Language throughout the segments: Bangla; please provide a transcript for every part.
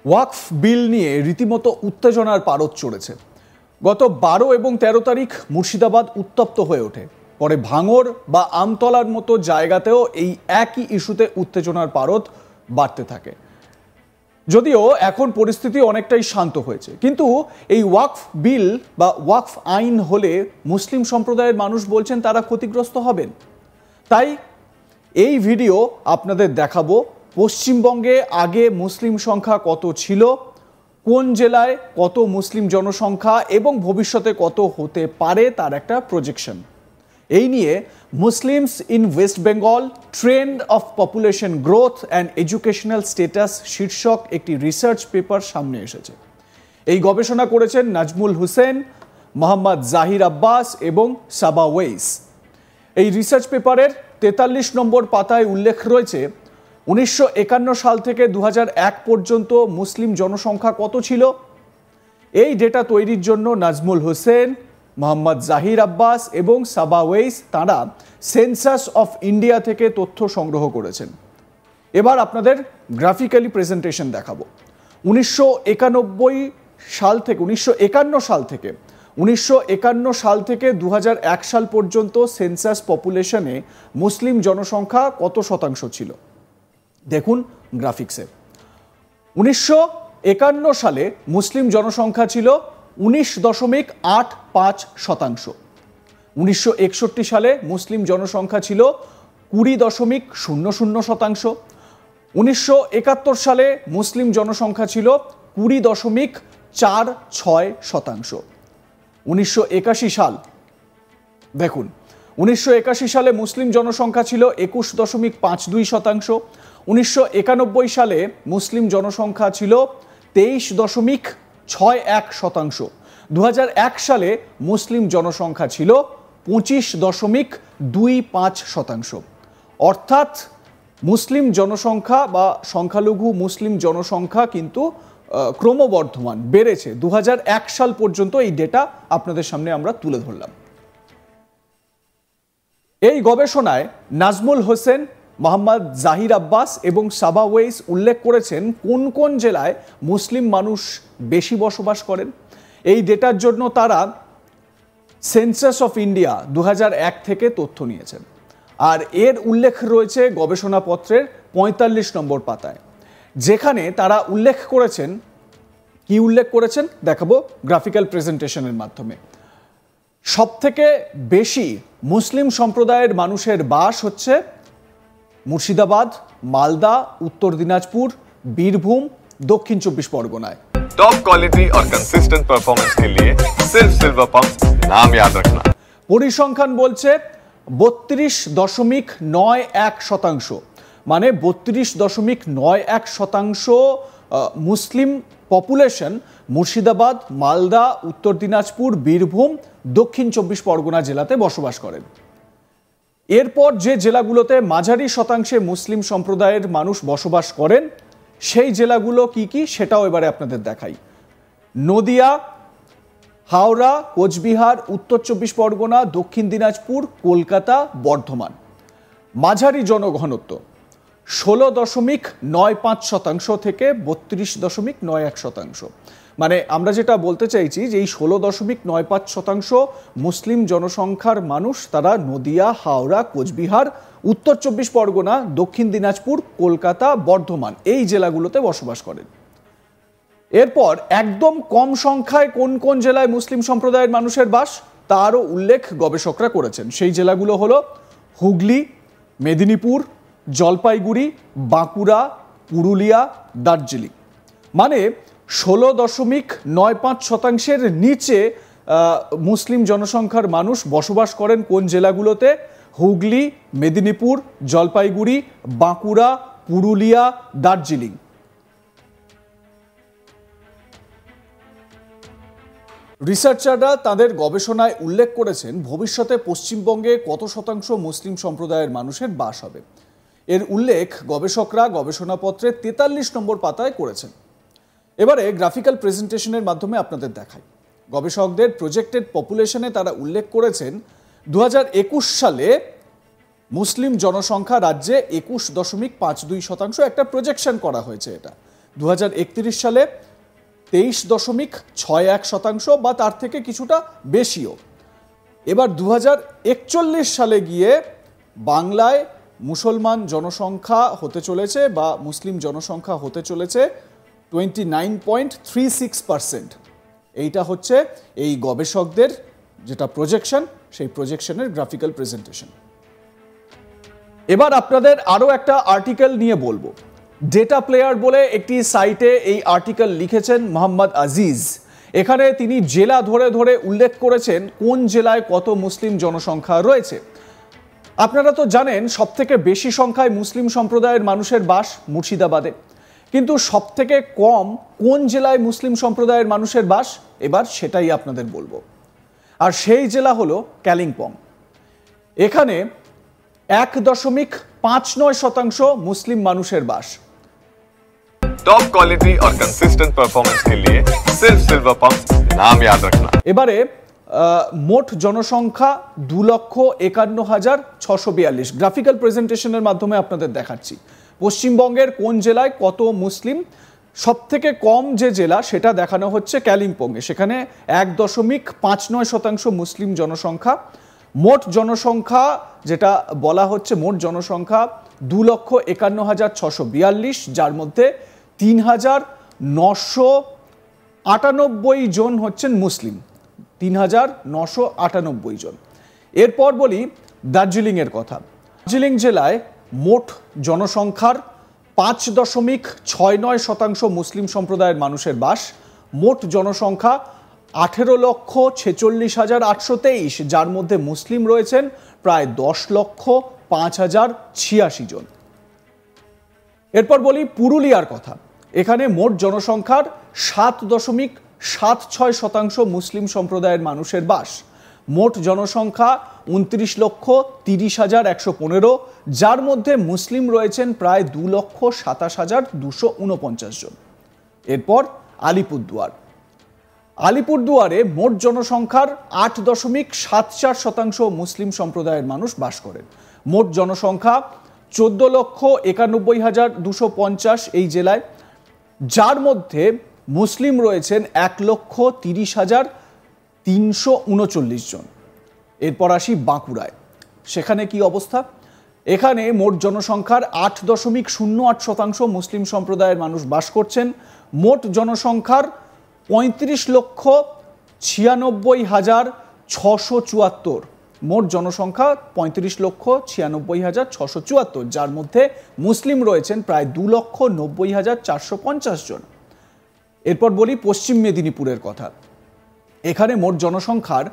ওয়াকফ বিল নিয়ে রীতিমতো উত্তেজনার পারদ চড়েছে। গত 12 এবং 13 তারিখ মুর্শিদাবাদ উত্তপ্ত হয়ে ওঠে। পরে ভাঙড় বা আমতলার মতো জায়গাতেও এই একই ইস্যুতে উত্তেজনার পারদ বাড়তে থাকে। যদিও এখন পরিস্থিতি অনেকটাই শান্ত হয়েছে, কিন্তু এই ওয়াকফ বিল বা ওয়াকফ আইন হলে মুসলিম সম্প্রদায়ের মানুষ বলছেন তারা ক্ষতিগ্রস্ত হবেন। তাই এই ভিডিও আপনাদের দেখাবো পশ্চিমবঙ্গে আগে মুসলিম সংখ্যা কত ছিল, কোন জেলায় কত মুসলিম জনসংখ্যা এবং ভবিষ্যতে কত হতে পারে তার একটা প্রজেকশন। এই নিয়ে Muslims in West Bengal trend of population growth and educational status শীর্ষক একটি রিসার্চ পেপার সামনে এসেছে। এই গবেষণা করেছেন নাজমুল হুসেন, মোহাম্মদ জাহির আব্বাস এবং সাবা ওয়েইস। এই রিসার্চ পেপারের 43 নম্বর পাতায় উল্লেখ রয়েছে 1951 সাল থেকে 2001 পর্যন্ত মুসলিম জনসংখ্যা কত ছিল। এই ডেটা তৈরির জন্য নাজমুল হোসেন, মোহাম্মদ জাহির আব্বাস এবং সাবা ওয়েইস তাঁরা সেন্সাস অফ ইন্ডিয়া থেকে তথ্য সংগ্রহ করেছেন। এবার আপনাদের গ্রাফিক্যালি প্রেজেন্টেশন দেখাবো। 1951 সাল থেকে 2001 সাল পর্যন্ত সেন্সাস পপুলেশনে মুসলিম জনসংখ্যা কত শতাংশ ছিল দেখুন গ্রাফিক্সে। 1951 সালে মুসলিম জনসংখ্যা ছিল 19.85%। 1961 সালে মুসলিম জনসংখ্যা ছিল 20.00%। 1971 সালে মুসলিম জনসংখ্যা ছিল 20.46%। 1981 সাল দেখুন, 1981 সালে মুসলিম জনসংখ্যা ছিল 21.52%। 1991 সালে মুসলিম জনসংখ্যা ছিল 23.61%। 2001 সালে মুসলিম জনসংখ্যা ছিল 25.25%। অর্থাৎ মুসলিম জনসংখ্যা বা সংখ্যালঘু মুসলিম জনসংখ্যা কিন্তু ক্রমবর্ধমান বেড়েছে। 2001 সাল পর্যন্ত এই ডেটা আপনাদের সামনে আমরা তুলে ধরলাম। এই গবেষণায় নাজমুল হোসেন, মোহাম্মদ জাহির আব্বাস এবং সাবা ওয়েইস উল্লেখ করেছেন কোন কোন জেলায় মুসলিম মানুষ বেশি বসবাস করেন। এই ডেটার জন্য তারা সেন্সাস অফ ইন্ডিয়া 2001 থেকে তথ্য নিয়েছেন, আর এর উল্লেখ রয়েছে গবেষণাপত্রের 45 নম্বর পাতায়, যেখানে তারা উল্লেখ করেছেন দেখাবো গ্রাফিক্যাল প্রেজেন্টেশনের মাধ্যমে। সবথেকে বেশি মুসলিম সম্প্রদায়ের মানুষের বাস হচ্ছে মুর্শিদাবাদ, মালদা, উত্তর দিনাজপুর, বীরভূম, দক্ষিণ 24 পরগনায়। टॉप क्वालिटी और कंसिस्टेंट परफॉर्मेंस के लिए सिर्फ सिल्वर पंप नाम याद रखना। পরিসংখ্যান বলছে 32.91%, মানে 32.91% মুসলিম পপুলেশন মুর্শিদাবাদ, মালদা, উত্তর দিনাজপুর, বীরভূম, দক্ষিণ 24 পরগনা জেলাতে বসবাস করেন। এরপর যে জেলাগুলোতে মাঝারি শতাংশে মুসলিম সম্প্রদায়ের মানুষ বসবাস করেন সেই জেলাগুলো কি কি সেটাও এবারে আপনাদের দেখাই। নদিয়া, হাওড়া, কোচবিহার, উত্তর 24 পরগনা, দক্ষিণ দিনাজপুর, কলকাতা, বর্ধমান। মাঝারি জনঘনত্ব 16.95% থেকে 32.91%। মানে আমরা যেটা বলতে চাইছি যে এই 16.95% মুসলিম জনসংখ্যার মানুষ তারা নদিয়া, হাওড়া, কোচবিহার, উত্তর 24 পরগনা, দক্ষিণ দিনাজপুর, কলকাতা, বর্ধমান এই জেলাগুলোতে বসবাস করেন। এরপর একদম কম সংখ্যায় কোন কোন জেলায় মুসলিম সম্প্রদায়ের মানুষের বাস তারও উল্লেখ গবেষকরা করেছেন। সেই জেলাগুলো হলো হুগলি, মেদিনীপুর, জলপাইগুড়ি, বাঁকুড়া, পুরুলিয়া, দার্জিলিং। মানে 16.95%-এর নিচে মুসলিম জনসংখ্যার মানুষ বসবাস করেন কোন জেলাগুলোতে? হুগলি, মেদিনীপুর, জলপাইগুড়ি, বাঁকুড়া, পুরুলিয়া, দার্জিলিং। রিসার্চাররা তাদের গবেষণায় উল্লেখ করেছেন ভবিষ্যতে পশ্চিমবঙ্গে কত শতাংশ মুসলিম সম্প্রদায়ের মানুষের বাস হবে। এর উল্লেখ গবেষকরা গবেষণাপত্রের 43 নম্বর পাতায় করেছেন। এবারে গ্রাফিক্যাল প্রেজেন্টেশনের মাধ্যমে আপনাদের দেখাই। গবেষকদের প্রজেক্টেড পপুলেশনে তারা উল্লেখ করেছেন 2021 সালে মুসলিম জনসংখ্যা রাজ্যে 21.52%, একটা প্রজেকশন করা হয়েছে এটা, 2031 সালে 23.61% বা তার থেকে কিছুটা বেশিও। এবার 2041 সালে গিয়ে বাংলায় মুসলমান জনসংখ্যা হতে চলেছে বা মুসলিম জনসংখ্যা হতে চলেছে 29.36%। এইটা হচ্ছে এই গবেষকদের যেটা প্রজেকশন, সেই প্রজেকশনের গ্রাফিক্যাল প্রেজেন্টেশন। এবার আপনাদের আরও একটা আর্টিকেল নিয়ে বলবো। ডেটা প্লেয়ার বলে একটি সাইটে এই আর্টিকেল লিখেছেন মোহাম্মদ আজিজ। এখানে তিনি জেলা ধরে ধরে উল্লেখ করেছেন কোন জেলায় কত মুসলিম জনসংখ্যা রয়েছে। আপনারা তো জানেন সবথেকে বেশি সংখ্যায় মুসলিম সম্প্রদায়ের মানুষের বাস মুর্শিদাবাদে, কিন্তু সবথেকে কম কোন জেলায় মুসলিম সম্প্রদায়ের মানুষের বাস, এবার সেটাই আপনাদের বলবো। আর সেই জেলা হলো কালিম্পং। এখানে 1.59% মুসলিম মানুষের বাস। टॉप क्वालिटी और कंसिस्टेंट परफॉर्मेंस के लिए सिर्फ सिल्वर पंप, नाम याद रखना। এবারে মোট জনসংখ্যা 2,51,642। গ্রাফিক্যাল প্রেজেন্টেশনের মাধ্যমে আপনাদের দেখাচ্ছি পশ্চিমবঙ্গের কোন জেলায় কত মুসলিম। সবথেকে কম যে জেলা সেটা দেখানো হচ্ছে কালিম্পংয়ে, সেখানে 1.59% মুসলিম জনসংখ্যা। মোট জনসংখ্যা যেটা বলা হচ্ছে, মোট জনসংখ্যা 2,51,642, যার মধ্যে 3,998 জন হচ্ছেন মুসলিম, 3,998 জন। এরপর বলি দার্জিলিংয়ের কথা। দার্জিলিং জেলায় মোট জনসংখ্যার 5.69% মুসলিম সম্প্রদায়ের মানুষের বাস। মোট জনসংখ্যা 18,46,823, যার মধ্যে মুসলিম রয়েছেন প্রায় 10,05,086 জন। এরপর বলি পুরুলিয়ার কথা। এখানে মোট জনসংখ্যার 7.76% মুসলিম সম্প্রদায়ের মানুষের বাস। মোট জনসংখ্যা 29,30,115, যার মধ্যে মুসলিম রয়েছেন প্রায় 2,27,249 জন। এরপর আলিপুরদুয়ার। আলিপুরদুয়ারে মোট জনসংখ্যার 8.74% মুসলিম সম্প্রদায়ের মানুষ বাস করেন। মোট জনসংখ্যা 14,91,250 এই জেলায়, যার মধ্যে মুসলিম রয়েছেন 1,30,339 জন। এরপর আসি বাঁকুড়ায়। সেখানে কি অবস্থা? এখানে মোট জনসংখ্যার 8.08% মুসলিম সম্প্রদায়ের মানুষ বাস করছেন। মোট জনসংখ্যার 35,96,674। মোট জনসংখ্যা 35,96,674, যার মধ্যে মুসলিম রয়েছেন প্রায় 2,90,450 জন। এরপর বলি পশ্চিম মেদিনীপুরের কথা। এখানে মোট জনসংখ্যার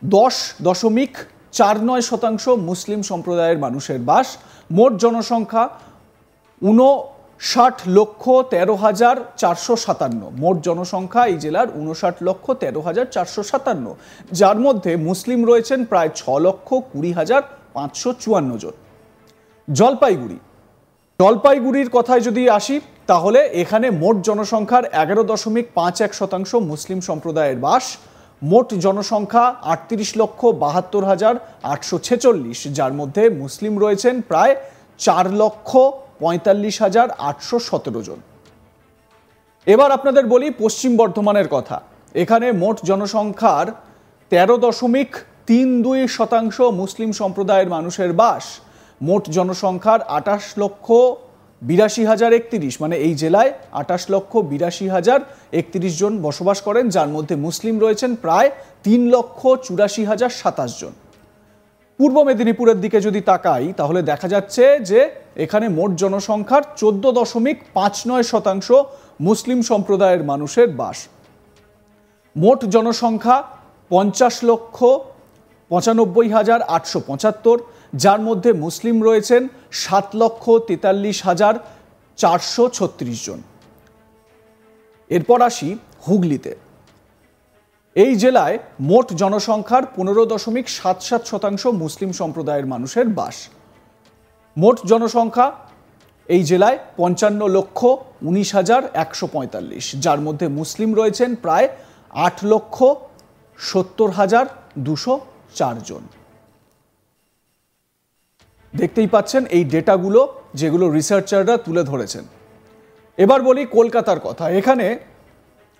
10.49% মুসলিম সম্প্রদায়ের মানুষের বাস। মোট জনসংখ্যা 59,13,457। মোট জনসংখ্যা এই জেলার 59,13,457, যার মধ্যে মুসলিম রয়েছেন প্রায় 6,20,554 জন। জলপাইগুড়ির কথায় যদি আসি, তাহলে এখানে মোট জনসংখ্যার 11.51% মুসলিম সম্প্রদায়ের বাস। মোট জনসংখ্যা 38,72,846, যার মধ্যে মুসলিম রয়েছেন প্রায় 4,45,817 জন। এবার আপনাদের বলি পশ্চিম বর্ধমানের কথা। এখানে মোট জনসংখ্যার 13.32% মুসলিম সম্প্রদায়ের মানুষের বাস। মোট জনসংখ্যার 28,82,031, মানে এই জেলায় 28,82,031 জন বসবাস করেন, যার মধ্যে মুসলিম রয়েছেন প্রায় 3,84,027 জন। পূর্ব মেদিনীপুরের দিকে যদি তাকাই, তাহলে দেখা যাচ্ছে যে এখানে মোট জনসংখ্যার 14.59% মুসলিম সম্প্রদায়ের মানুষের বাস। মোট জনসংখ্যা 50,95,875, যার মধ্যে মুসলিম রয়েছেন 7,43,436 জন। এরপর আসি হুগলিতে। এই জেলায় মোট জনসংখ্যার 15.77% মুসলিম সম্প্রদায়ের মানুষের বাস। মোট জনসংখ্যা এই জেলায় 55,19,145, যার মধ্যে মুসলিম রয়েছেন প্রায় 8,70,204 জন। দেখতেই পাচ্ছেন এই ডেটাগুলো যেগুলো রিসার্চাররা তুলে ধরেছেন। এবার বলি কলকাতার কথা। এখানে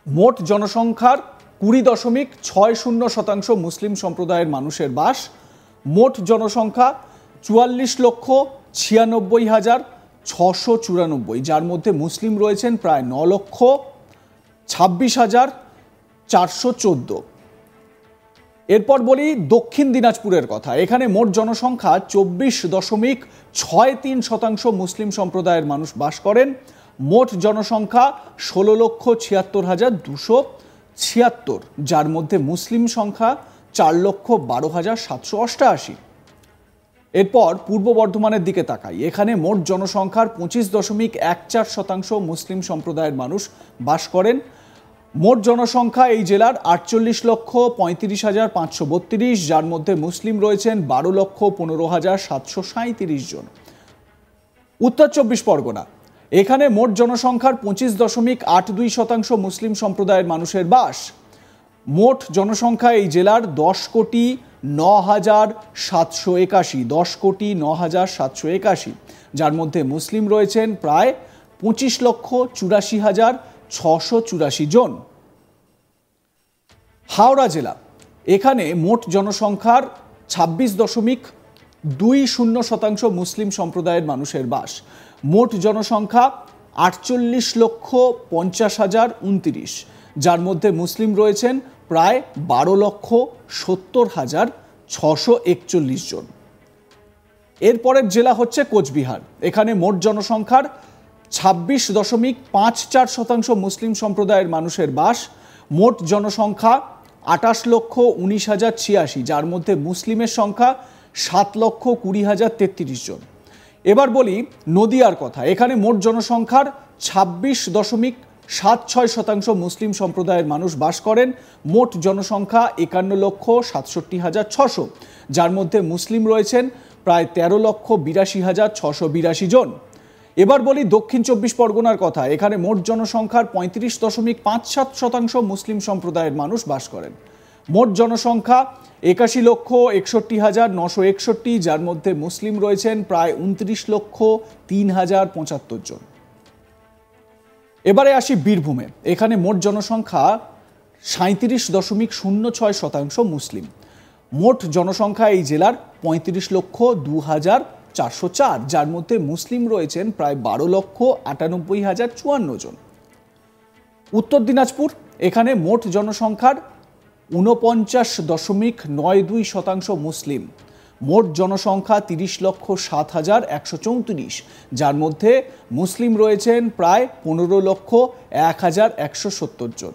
মোট জনসংখ্যার 20.60% মুসলিম সম্প্রদায়ের মানুষের বাস। মোট জনসংখ্যা 44,96,694, যার মধ্যে মুসলিম রয়েছেন প্রায় 9,26,414। এরপর বলি দক্ষিণ দিনাজপুরের কথা। এখানে মোট জনসংখ্যা 24.63% মুসলিম সম্প্রদায়ের মানুষ বাস করেন। মোট জনসংখ্যা 16,76,276, যার মধ্যে মুসলিম সংখ্যা 4,12,788। এরপর পূর্ব বর্ধমানের দিকে তাকাই। এখানে মোট জনসংখ্যার 25.14% মুসলিম সম্প্রদায়ের মানুষ বাস করেন। মোট জনসংখ্যা এই জেলার 48,35,532, যার মধ্যে মুসলিম রয়েছেন 12,15,737 জন। উত্তর চব্বিশ পরগনা। এখানে মোট জনসংখ্যার 25.82% মুসলিম সম্প্রদায়ের মানুষের বাস। মোট জনসংখ্যা এই জেলার 10,09,781, 10,09,781, যার মধ্যে মুসলিম রয়েছেন প্রায় 25,84,684 জন। হাওড়া জেলা। এখানে মোট জনসংখ্যার 26.20% মুসলিম সম্প্রদায়ের মানুষের বাস। মোট জনসংখ্যা 48,50,029, যার মধ্যে মুসলিম রয়েছেন প্রায় 12,70,641 জন। এরপরের জেলা হচ্ছে কোচবিহার। এখানে মোট জনসংখ্যার 26.54% মুসলিম সম্প্রদায়ের মানুষের বাস। মোট জনসংখ্যা 28,19,086, যার মধ্যে মুসলিমের সংখ্যা 7,20,033 জন। এবার বলি নদিয়ার কথা। এখানে মোট জনসংখ্যার 26.76% মুসলিম সম্প্রদায়ের মানুষ বাস করেন। মোট জনসংখ্যা 51,67,600, যার মধ্যে মুসলিম রয়েছেন প্রায় 13,82,682 জন। এবার বলি দক্ষিণ চব্বিশ পরগনার কথা। এখানে মোট জনসংখ্যার 35.57% মুসলিম সম্প্রদায়ের মানুষ বাস করেন। মোট জনসংখ্যা 81,61,961, যার মধ্যে মুসলিম রয়েছেন প্রায় 29,03,075 জন। এবারে আসি বীরভূমে। এখানে মোট জনসংখ্যা 37.06% মুসলিম। মোট জনসংখ্যা এই জেলার 35,02,404, যার মধ্যে মুসলিম রয়েছেন প্রায় 12,98,054 জন। উত্তর দিনাজপুর। এখানে মোট জনসংখ্যার 49.92% মুসলিম। মোট জনসংখ্যা 30,07,134, যার মধ্যে মুসলিম রয়েছেন প্রায় 15,01,170 জন।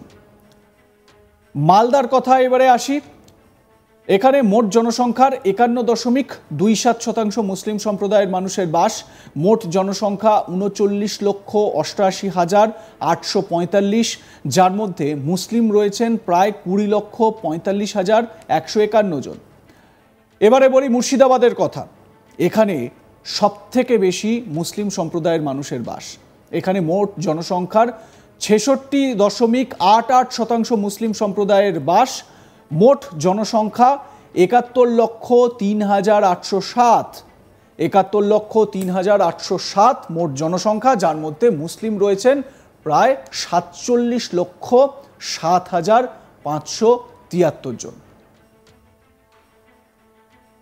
মালদার কথা এবারে আসি। এখানে মোট জনসংখ্যার 51.27% মুসলিম সম্প্রদায়ের মানুষের বাস। মোট জনসংখ্যা 39,88,845, যার মধ্যে মুসলিম রয়েছেন প্রায় 20,45,151 জন। এবারে বলি মুর্শিদাবাদের কথা। এখানে সবথেকে বেশি মুসলিম সম্প্রদায়ের মানুষের বাস। এখানে মোট জনসংখ্যার 66.88% মুসলিম সম্প্রদায়ের বাস। মোট জনসংখ্যা 71,03,807, 71,03,807 মোট জনসংখ্যা, যার মধ্যে মুসলিম রয়েছেন প্রায় 47,07,573 জন।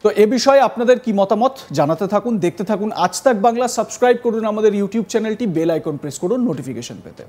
তো এ বিষয়ে আপনাদের কি মতামত জানাতে থাকুন, দেখতে থাকুন আজ তাক বাংলা। সাবস্ক্রাইব করুন আমাদের ইউটিউব চ্যানেলটি, বেল আইকন প্রেস করুন নোটিফিকেশন পেতে।